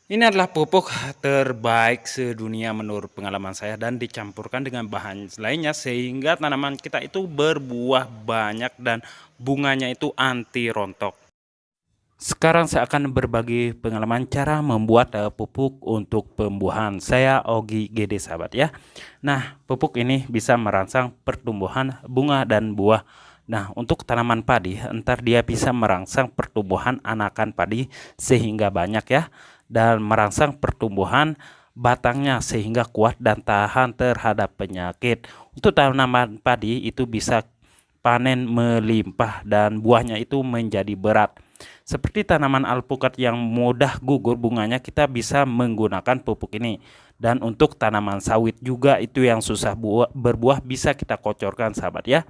Ini adalah pupuk terbaik sedunia menurut pengalaman saya dan dicampurkan dengan bahan lainnya sehingga tanaman kita itu berbuah banyak dan bunganya itu anti rontok. Sekarang saya akan berbagi pengalaman cara membuat pupuk untuk pembuahan. Saya Ogi GD sahabat ya. Nah, pupuk ini bisa merangsang pertumbuhan bunga dan buah. Nah, untuk tanaman padi, entar dia bisa merangsang pertumbuhan anakan padi sehingga banyak ya, dan merangsang pertumbuhan batangnya sehingga kuat dan tahan terhadap penyakit. Untuk tanaman padi itu bisa panen melimpah dan buahnya itu menjadi berat. Seperti tanaman alpukat yang mudah gugur bunganya, kita bisa menggunakan pupuk ini. Dan untuk tanaman sawit juga itu yang susah berbuah bisa kita kocorkan sahabat ya.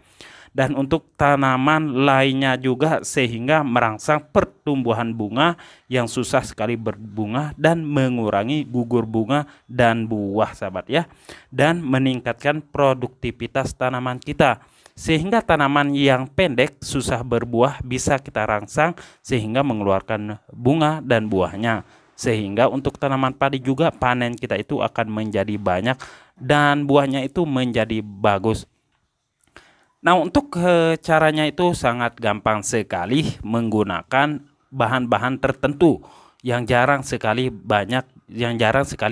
Dan untuk tanaman lainnya juga sehingga merangsang pertumbuhan bunga yang susah sekali berbunga dan mengurangi gugur bunga dan buah sahabat ya. Dan meningkatkan produktivitas tanaman kita. Sehingga tanaman yang pendek susah berbuah bisa kita rangsang sehingga mengeluarkan bunga dan buahnya. Sehingga untuk tanaman padi juga panen kita itu akan menjadi banyak dan buahnya itu menjadi bagus. Nah, untuk caranya itu sangat gampang sekali menggunakan bahan-bahan tertentu yang jarang sekali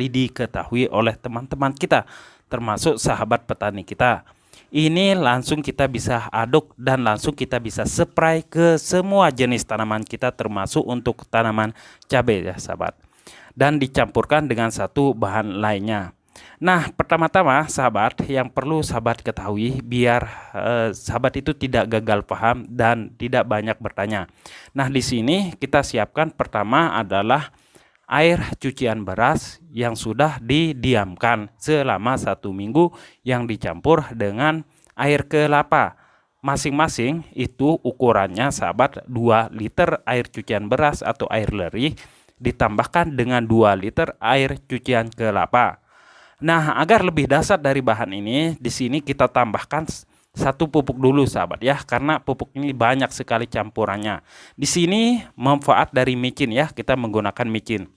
diketahui oleh teman-teman kita, termasuk sahabat petani kita. Ini langsung kita bisa aduk dan langsung kita bisa spray ke semua jenis tanaman kita termasuk untuk tanaman cabai ya sahabat. Dan dicampurkan dengan satu bahan lainnya. Nah, pertama-tama sahabat yang perlu sahabat ketahui biar sahabat itu tidak gagal paham dan tidak banyak bertanya. Nah, di sini kita siapkan pertama adalah air cucian beras yang sudah didiamkan selama 1 minggu yang dicampur dengan air kelapa. Masing-masing itu ukurannya sahabat 2 liter air cucian beras atau air lerih ditambahkan dengan 2 liter air cucian kelapa. Nah, agar lebih dasar dari bahan ini, di sini kita tambahkan satu pupuk dulu sahabat ya, karena pupuk ini banyak sekali campurannya. Di sini manfaat dari micin ya, kita menggunakan micin.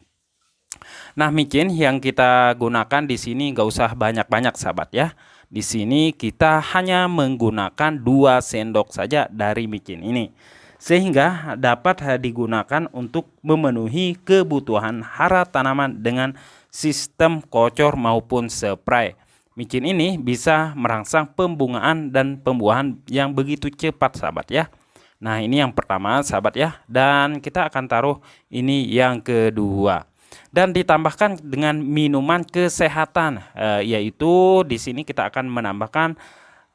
Nah, micin yang kita gunakan di sini nggak usah banyak-banyak sahabat ya. Di sini kita hanya menggunakan 2 sendok saja dari micin ini. Sehingga dapat digunakan untuk memenuhi kebutuhan hara tanaman dengan sistem kocor maupun spray. Micin ini bisa merangsang pembungaan dan pembuahan yang begitu cepat sahabat ya. Nah, ini yang pertama sahabat ya. Dan kita akan taruh ini yang kedua. Dan ditambahkan dengan minuman kesehatan, yaitu di sini kita akan menambahkan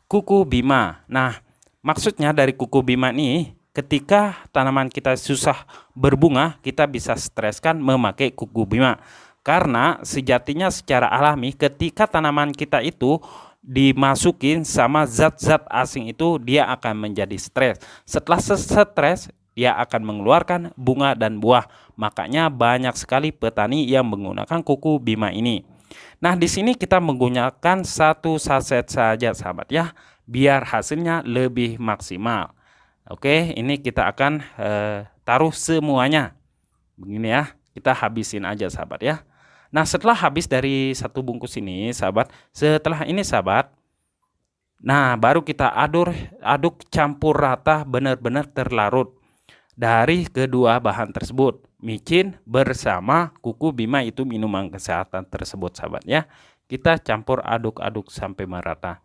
kuku bima. Nah, maksudnya dari kuku bima ini, ketika tanaman kita susah berbunga, kita bisa streskan memakai kuku bima. Karena sejatinya secara alami ketika tanaman kita itu dimasukin sama zat-zat asing itu dia akan menjadi stres. Setelah stres dia akan mengeluarkan bunga dan buah. Makanya banyak sekali petani yang menggunakan kuku bima ini. Nah, di sini kita menggunakan 1 saset saja sahabat ya, biar hasilnya lebih maksimal. Oke, ini kita akan taruh semuanya. Begini ya, kita habisin aja sahabat ya. Nah, setelah habis dari 1 bungkus ini sahabat, setelah ini sahabat, nah baru kita aduk campur rata benar-benar terlarut dari kedua bahan tersebut, micin bersama kuku bima itu minuman kesehatan tersebut sahabat ya. Kita campur aduk-aduk sampai merata.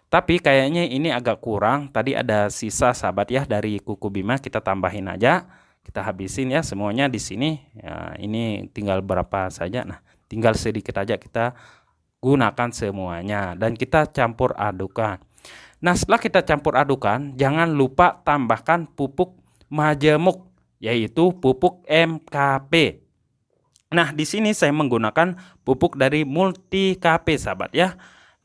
Tapi kayaknya ini agak kurang, tadi ada sisa sahabat ya dari kuku bima, kita tambahin aja. Kita habisin ya semuanya di sini. Ya, ini tinggal berapa saja. Nah, tinggal sedikit aja kita gunakan semuanya dan kita campur adukan. Nah, setelah kita campur adukan, jangan lupa tambahkan pupuk majemuk, yaitu pupuk MKP. Nah, di sini saya menggunakan pupuk dari Multi KP sahabat ya.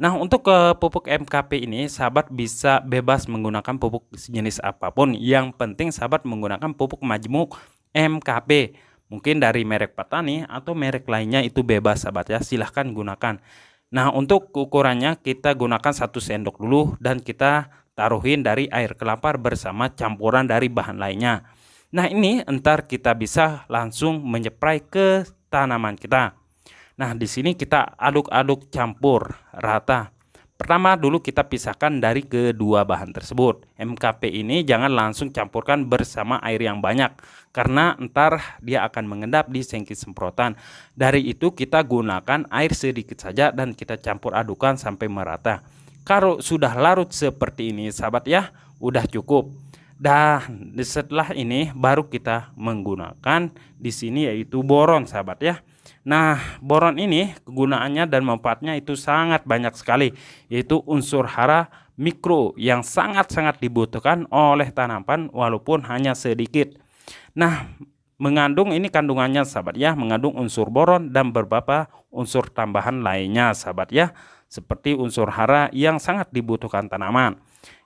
Nah, untuk pupuk MKP ini sahabat bisa bebas menggunakan pupuk jenis apapun. Yang penting sahabat menggunakan pupuk majemuk MKP. Mungkin dari merek petani atau merek lainnya itu bebas sahabat ya. Silahkan gunakan. Nah, untuk ukurannya kita gunakan 1 sendok dulu dan kita taruhin dari air kelapa bersama campuran dari bahan lainnya. Nah, ini entar kita bisa langsung menyeprai ke tanaman kita. Nah, di sini kita aduk-aduk campur rata. Pertama dulu kita pisahkan dari kedua bahan tersebut. MKP ini jangan langsung campurkan bersama air yang banyak, karena ntar dia akan mengendap di sengki semprotan. Dari itu kita gunakan air sedikit saja dan kita campur adukan sampai merata. Kalau sudah larut seperti ini sahabat ya, udah cukup. Dan setelah ini baru kita menggunakan di sini yaitu boron sahabat ya. Nah, boron ini kegunaannya dan manfaatnya itu sangat banyak sekali, yaitu unsur hara mikro yang sangat-sangat dibutuhkan oleh tanaman walaupun hanya sedikit. Nah, mengandung ini kandungannya sahabat ya, mengandung unsur boron dan beberapa unsur tambahan lainnya sahabat ya, seperti unsur hara yang sangat dibutuhkan tanaman,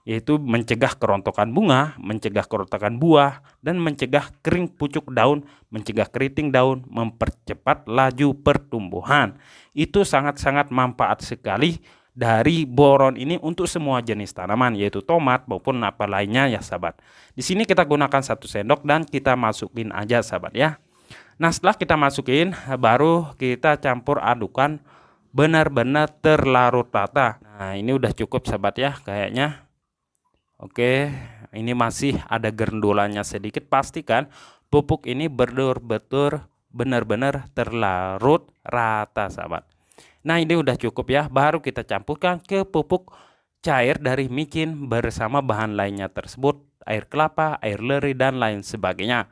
yaitu mencegah kerontokan bunga, mencegah kerontokan buah, dan mencegah kering pucuk daun, mencegah keriting daun, mempercepat laju pertumbuhan. Itu sangat-sangat manfaat sekali dari boron ini untuk semua jenis tanaman, yaitu tomat maupun apa lainnya ya sahabat. Di sini kita gunakan 1 sendok dan kita masukin aja sahabat ya. Nah, setelah kita masukin baru kita campur adukan benar-benar terlarut rata. Nah, ini udah cukup sahabat ya kayaknya. Oke, ini masih ada gerundulannya sedikit. Pastikan pupuk ini betul-betul benar-benar terlarut rata sahabat. Nah, ini udah cukup ya. Baru kita campurkan ke pupuk cair dari micin bersama bahan lainnya tersebut, air kelapa, air leri, dan lain sebagainya.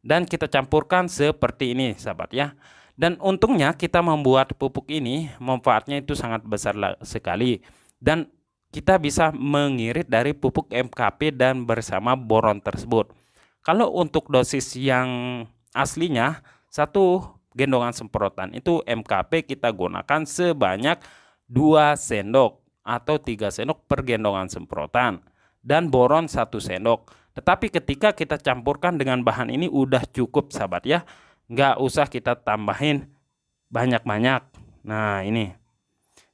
Dan kita campurkan seperti ini sahabat ya. Dan untungnya kita membuat pupuk ini manfaatnya itu sangat besar sekali. Dan kita bisa mengirit dari pupuk MKP dan bersama boron tersebut. Kalau untuk dosis yang aslinya 1 gendongan semprotan itu MKP kita gunakan sebanyak 2 sendok atau 3 sendok per gendongan semprotan, dan boron 1 sendok. Tetapi ketika kita campurkan dengan bahan ini udah cukup sahabat ya, nggak usah kita tambahin banyak-banyak. Nah, ini.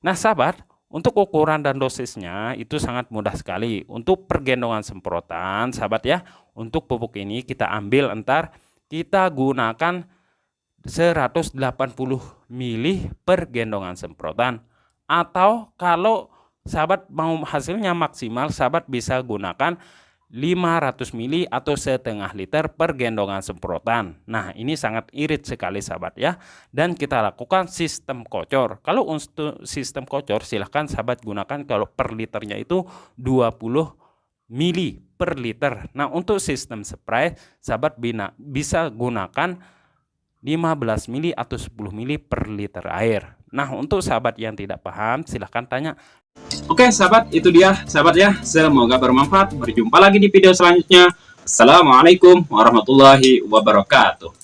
Nah sahabat, untuk ukuran dan dosisnya itu sangat mudah sekali. Untuk pergendongan semprotan sahabat ya, untuk pupuk ini kita ambil entar kita gunakan 180 ml per gendongan semprotan. Atau kalau sahabat mau hasilnya maksimal, sahabat bisa gunakan 500 ml atau setengah liter per gendongan semprotan. Nah, ini sangat irit sekali sahabat ya. Dan kita lakukan sistem kocor. Kalau untuk sistem kocor silahkan sahabat gunakan kalau per liternya itu 20 ml per liter. Nah, untuk sistem spray sahabat bisa gunakan 15 ml atau 10 ml per liter air. Nah, untuk sahabat yang tidak paham silahkan tanya. Oke sahabat, itu dia sahabat ya. Semoga bermanfaat. Berjumpa lagi di video selanjutnya. Assalamualaikum warahmatullahi wabarakatuh.